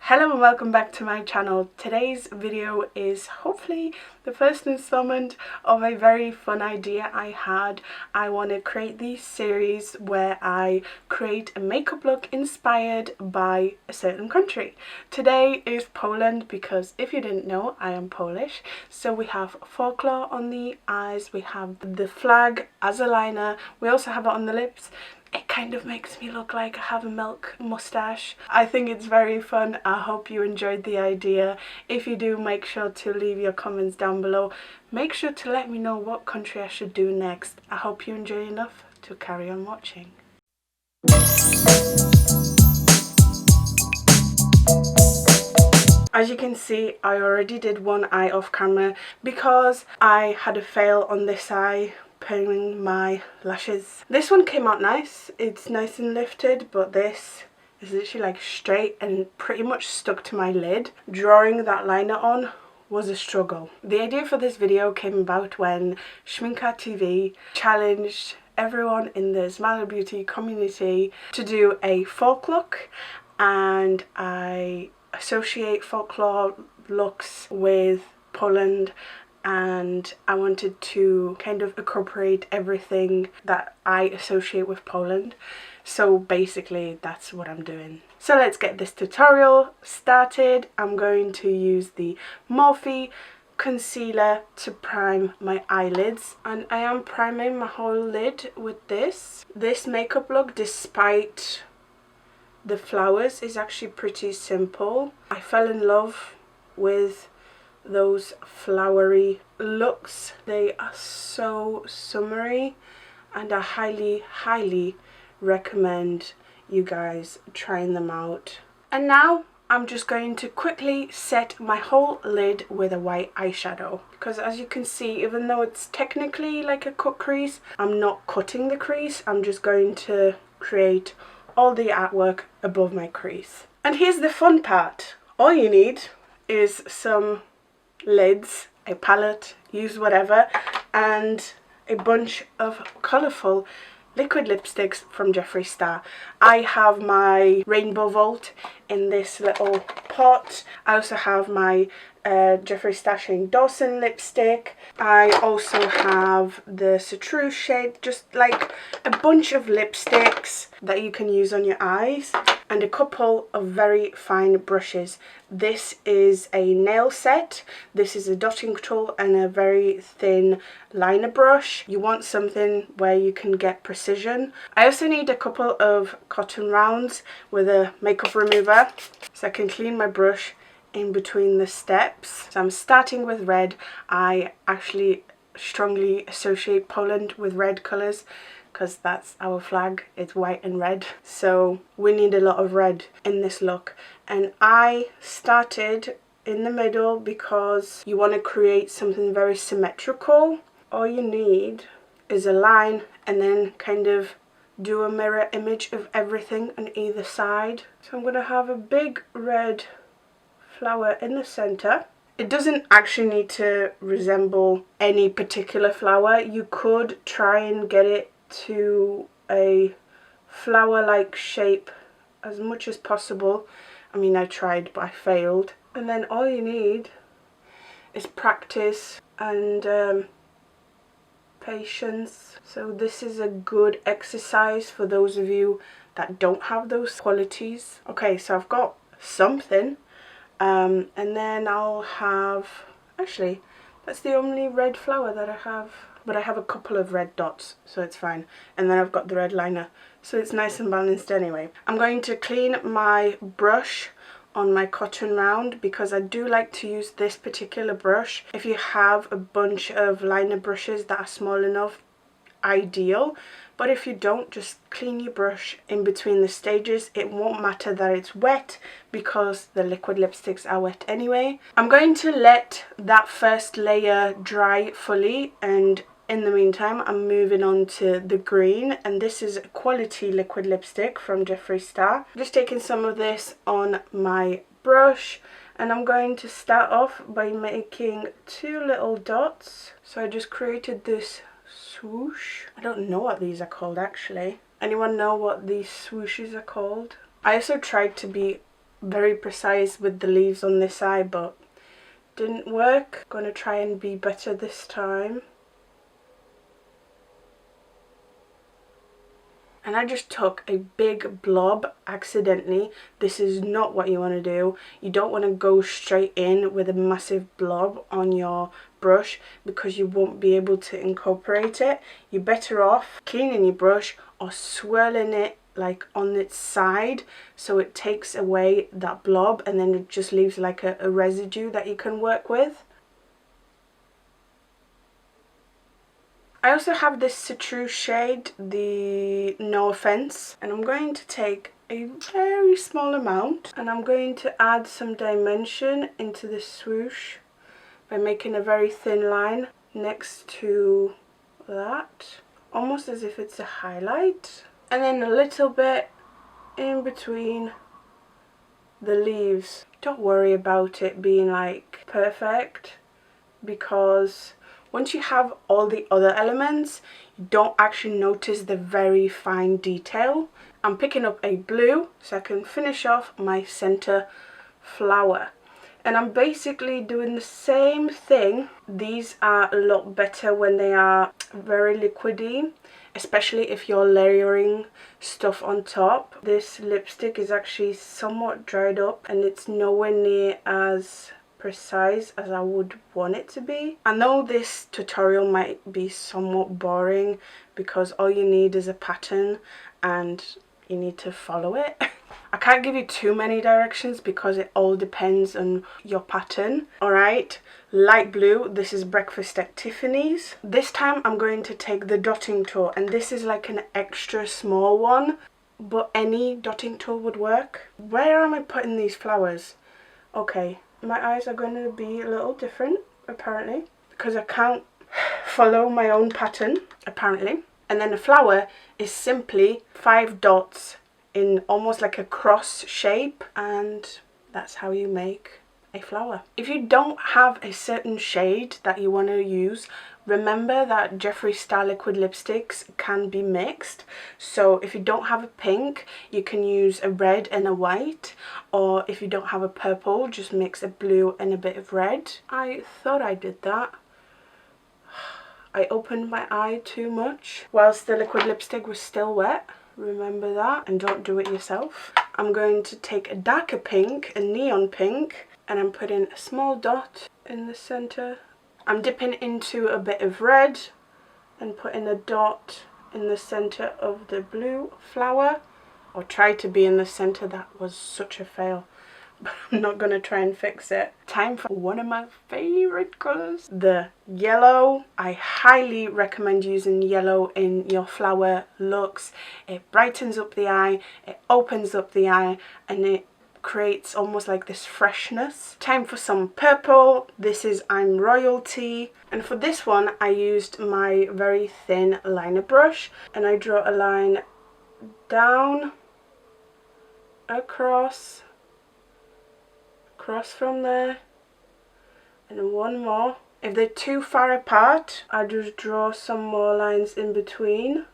Hello and welcome back to my channel. Today's video is hopefully the first installment of a very fun idea I had. I want to create this series where I create a makeup look inspired by a certain country. Today is Poland because if you didn't know, I am Polish. So we have Folklore on the eyes, we have the flag as a liner, we also have it on the lips. It kind of makes me look like I have a milk mustache. I think it's very fun. I hope you enjoyed the idea. If you do, make sure to leave your comments down below. Make sure to let me know what country I should do next. I hope you enjoy enough to carry on watching. As you can see, I already did one eye off camera because I had a fail on this eye, painting my lashes. This one came out nice, it's nice and lifted, but this is literally like straight and pretty much stuck to my lid. Drawing that liner on was a struggle. The idea for this video came about when Schminka TV challenged everyone in the Smile Beauty community to do a folk look, and I associate folklore looks with Poland, and I wanted to kind of incorporate everything that I associate with Poland. So basically that's what I'm doing. So let's get this tutorial started. I'm going to use the Morphe concealer to prime my eyelids, and I am priming my whole lid with this. This makeup look, despite the flowers, is actually pretty simple. I fell in love with those flowery looks. They are so summery, and I highly recommend you guys trying them out. And now I'm just going to quickly set my whole lid with a white eyeshadow, because as you can see, even though it's technically like a cut crease, I'm not cutting the crease. I'm just going to create all the artwork above my crease. And here's the fun part. All you need is some lids, a palette, use whatever, and a bunch of colourful liquid lipsticks from Jeffree Star. I have my Rainbow Vault in this little pot. I also have my Jeffree Star Shane Dawson lipstick. I also have the Citrus shade, just like a bunch of lipsticks that you can use on your eyes, and a couple of very fine brushes. This is a nail set, this is a dotting tool, and a very thin liner brush. You want something where you can get precision. I also need a couple of cotton rounds with a makeup remover so I can clean my brush in between the steps. So I'm starting with red. I actually strongly associate Poland with red colours because that's our flag, it's white and red, so we need a lot of red in this look. And I started in the middle because you want to create something very symmetrical. All you need is a line and then kind of do a mirror image of everything on either side. So I'm going to have a big red flower in the center. It doesn't actually need to resemble any particular flower. You could try and get it to a flower-like shape as much as possible. I mean, I tried but I failed. And then all you need is practice and patience. So this is a good exercise for those of you that don't have those qualities. Okay, so I've got something. And then I'll have, actually that's the only red flower that I have, but I have a couple of red dots, so it's fine. And then I've got the red liner, so it's nice and balanced anyway. I'm going to clean my brush on my cotton round because I do like to use this particular brush. If you have a bunch of liner brushes that are small enough, ideal, but if you don't, just clean your brush in between the stages. It won't matter that it's wet because the liquid lipsticks are wet anyway. I'm going to let that first layer dry fully, and in the meantime I'm moving on to the green, and this is a quality liquid lipstick from Jeffree Star. I'm just taking some of this on my brush, and I'm going to start off by making two little dots. So I just created this swoosh. I don't know what these are called actually. Anyone know what these swooshes are called? I also tried to be very precise with the leaves on this eye, but didn't work. Gonna try and be better this time. And I just took a big blob accidentally. This is not what you want to do. You don't want to go straight in with a massive blob on your brush because you won't be able to incorporate it. You're better off cleaning your brush or swirling it like on its side so it takes away that blob, and then it just leaves like a residue that you can work with. I also have this citrus shade, the No Offense, and I'm going to take a very small amount and I'm going to add some dimension into the swoosh by making a very thin line next to that, almost as if it's a highlight, and then a little bit in between the leaves. Don't worry about it being like perfect, because once you have all the other elements, you don't actually notice the very fine detail. I'm picking up a blue so I can finish off my center flower. And I'm basically doing the same thing. These are a lot better when they are very liquidy, especially if you're layering stuff on top. This lipstick is actually somewhat dried up and it's nowhere near as precise as I would want it to be. I know this tutorial might be somewhat boring because all you need is a pattern and you need to follow it. I can't give you too many directions because it all depends on your pattern. Alright, light blue, this is Breakfast at Tiffany's. This time I'm going to take the dotting tool, and this is like an extra small one, but any dotting tool would work. Where am I putting these flowers? Okay, my eyes are going to be a little different apparently because I can't follow my own pattern apparently. And then the flower is simply 5 dots in almost like a cross shape, and that's how you make a flower. If you don't have a certain shade that you want to use, remember that Jeffree Star liquid lipsticks can be mixed. So if you don't have a pink, you can use a red and a white, or if you don't have a purple, just mix a blue and a bit of red. I thought I did that. I opened my eye too much whilst the liquid lipstick was still wet. Remember that, and don't do it yourself. I'm going to take a darker pink, a neon pink, and I'm putting a small dot in the center. I'm dipping into a bit of red and putting a dot in the center of the blue flower, or try to be in the center. That was such a fail, but I'm not going to try and fix it. Time for one of my favorite colors, the yellow. I highly recommend using yellow in your flower looks. It brightens up the eye, it opens up the eye, and it creates almost like this freshness. Time for some purple. This is I'm Royalty, and for this one I used my very thin liner brush and I draw a line down, across from there, and one more. If they're too far apart, I just draw some more lines in between.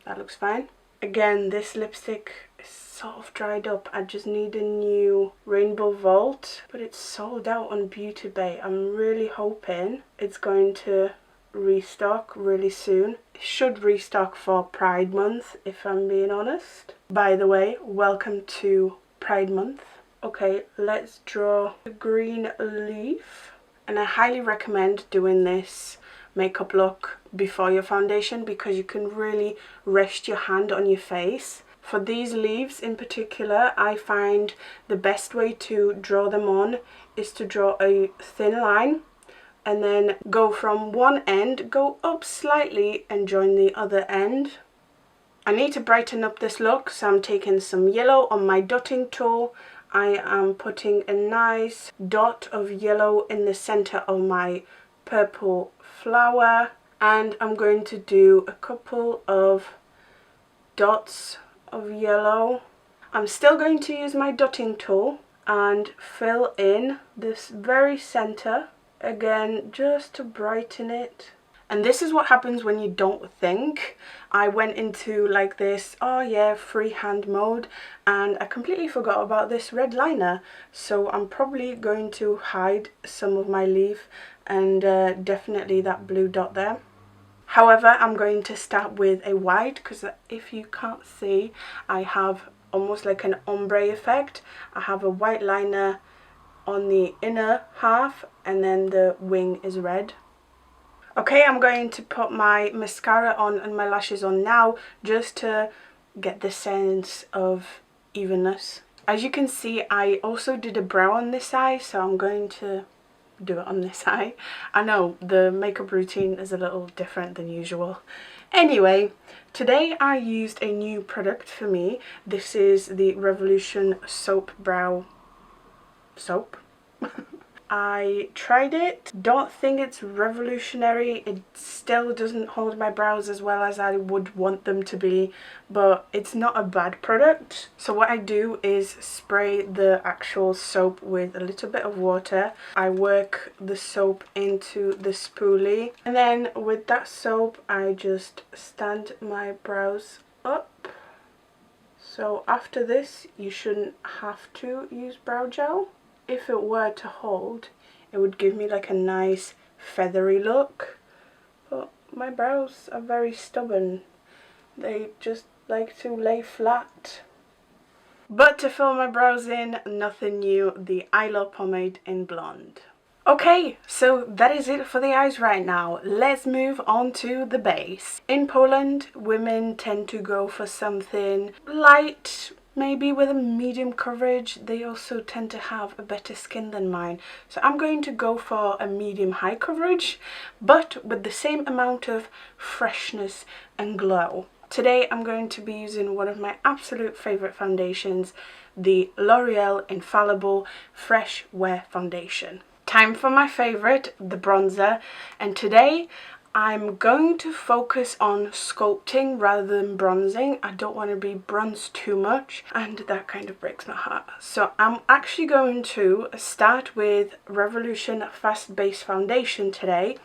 That looks fine. Again, this lipstick is sort of dried up. I just need a new Rainbow Vault, but it's sold out on Beauty Bay. I'm really hoping it's going to restock really soon. It should restock for Pride Month, if I'm being honest. By the way, welcome to Pride Month. Okay, let's draw a green leaf, and I highly recommend doing this makeup look before your foundation because you can really rest your hand on your face. For these leaves in particular, I find the best way to draw them on is to draw a thin line and then go from one end, go up slightly and join the other end. I need to brighten up this look, so I'm taking some yellow on my dotting tool. I am putting a nice dot of yellow in the center of my purple flower, and I'm going to do a couple of dots of yellow. I'm still going to use my dotting tool and fill in this very center again just to brighten it. And this is what happens when you don't think. I went into like this, oh yeah, freehand mode, and I completely forgot about this red liner. So I'm probably going to hide some of my leaf and definitely that blue dot there. However, I'm going to start with a white because if you can't see, I have almost like an ombre effect. I have a white liner on the inner half and then the wing is red. Okay, I'm going to put my mascara on and my lashes on now just to get the sense of evenness. As you can see, I also did a brow on this eye, so I'm going to do it on this eye. I know the makeup routine is a little different than usual. Anyway, today I used a new product for me. This is the Revolution Soap Brow Soap. I tried it, don't think it's revolutionary, it still doesn't hold my brows as well as I would want them to be, but it's not a bad product. So what I do is spray the actual soap with a little bit of water. I work the soap into the spoolie, and then with that soap I just stand my brows up. So after this you shouldn't have to use brow gel. If it were to hold, it would give me like a nice feathery look, but my brows are very stubborn. They just like to lay flat. But to fill my brows in, nothing new, the eyelash pomade in blonde. Okay, so that is it for the eyes right now. Let's move on to the base. In Poland, women tend to go for something light, maybe with a medium coverage. They also tend to have a better skin than mine. So I'm going to go for a medium high coverage, but with the same amount of freshness and glow. Today I'm going to be using one of my absolute favourite foundations, the L'Oreal Infallible Fresh Wear Foundation. Time for my favourite, the bronzer, and today I'm going to focus on sculpting rather than bronzing. I don't want to be bronzed too much, and that kind of breaks my heart. So I'm actually going to start with Revolution Fast Base Foundation today.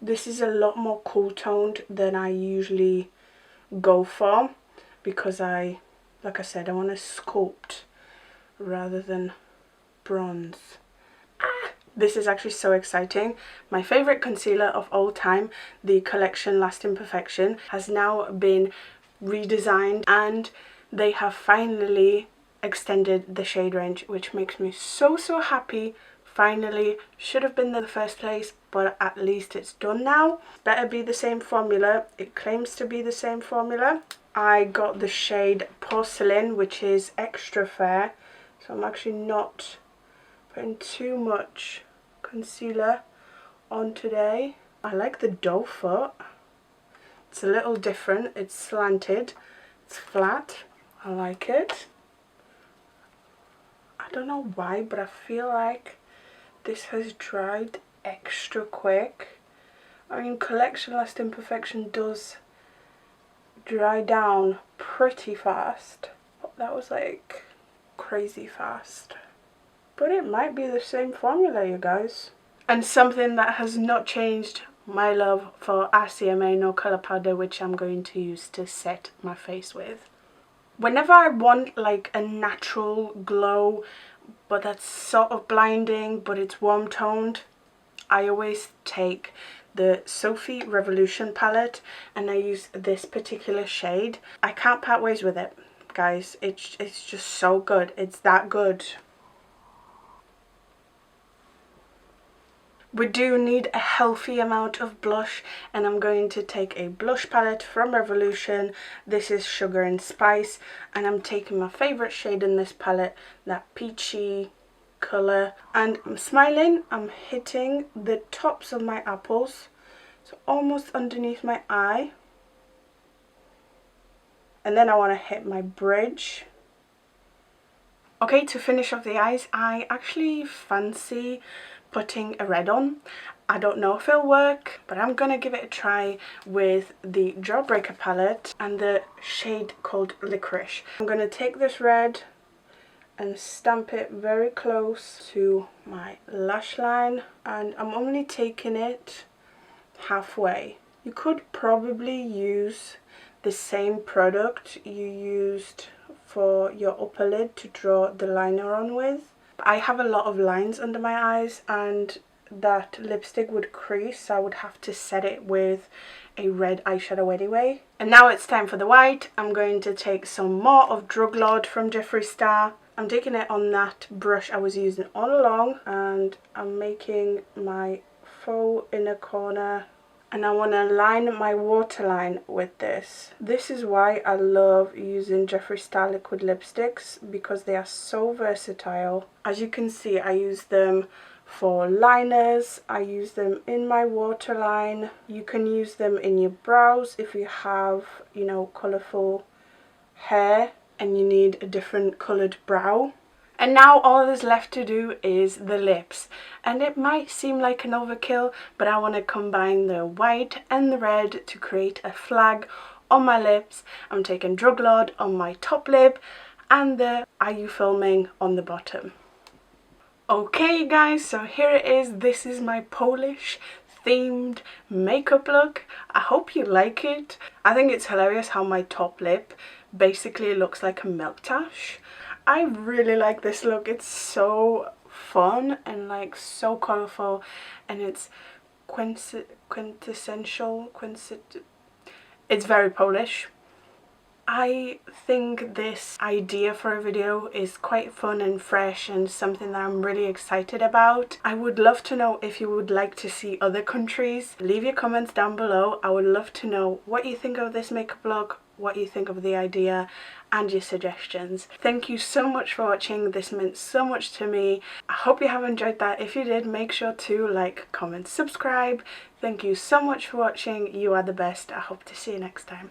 This is a lot more cool toned than I usually go for because like I said, I want to sculpt rather than bronze. This is actually so exciting. My favourite concealer of all time, the Collection Lasting Perfection, has now been redesigned and they have finally extended the shade range, which makes me so happy. Finally, should have been in the first place, but at least it's done now. Better be the same formula. It claims to be the same formula. I got the shade Porcelain, which is extra fair, so I'm actually not putting too much concealer on today. I like the doe foot. It's a little different. It's slanted, it's flat. I like it. I don't know why, but I feel like this has dried extra quick. I mean, Collection Lasting Perfection does dry down pretty fast, but that was like crazy fast. But it might be the same formula, you guys. And something that has not changed, my love for RCMA No Colour Powder, which I'm going to use to set my face with. Whenever I want like a natural glow, but that's sort of blinding, but it's warm toned, I always take the Sophie Revolution palette and I use this particular shade. I can't part ways with it, guys. It's just so good. It's that good. We do need a healthy amount of blush, and I'm going to take a blush palette from Revolution. This is Sugar and Spice, and I'm taking my favourite shade in this palette, that peachy colour, and I'm smiling. I'm hitting the tops of my apples, so almost underneath my eye, and then I want to hit my bridge. Okay, to finish off the eyes, I actually fancy putting a red on. I don't know if it'll work, but I'm gonna give it a try with the Jawbreaker palette and the shade called Licorice. I'm gonna take this red and stamp it very close to my lash line, and I'm only taking it halfway. You could probably use the same product you used for your upper lid to draw the liner on with. I have a lot of lines under my eyes and that lipstick would crease, so I would have to set it with a red eyeshadow anyway. And now it's time for the white. I'm going to take some more of Drug Lord from Jeffree Star. I'm taking it on that brush I was using all along, and I'm making my faux inner corner, and I want to line my waterline with this. This is why I love using Jeffree Star liquid lipsticks, because they are so versatile. As you can see, I use them for liners, I use them in my waterline. You can use them in your brows if you have, you know, colourful hair and you need a different coloured brow. And now all there's left to do is the lips, and it might seem like an overkill, but I want to combine the white and the red to create a flag on my lips. I'm taking Drug Lord on my top lip and the Are You Filming on the bottom. Okay guys, so here it is. This is my Polish themed makeup look. I hope you like it. I think it's hilarious how my top lip basically looks like a milk tash. I really like this look. It's so fun and like so colourful, and it's quintessential. It's very Polish. I think this idea for a video is quite fun and fresh and something that I'm really excited about. I would love to know if you would like to see other countries. Leave your comments down below. I would love to know what you think of this makeup look, what you think of the idea, and your suggestions. Thank you so much for watching. This meant so much to me. I hope you have enjoyed that. If you did, make sure to like, comment, subscribe. Thank you so much for watching. You are the best. I hope to see you next time.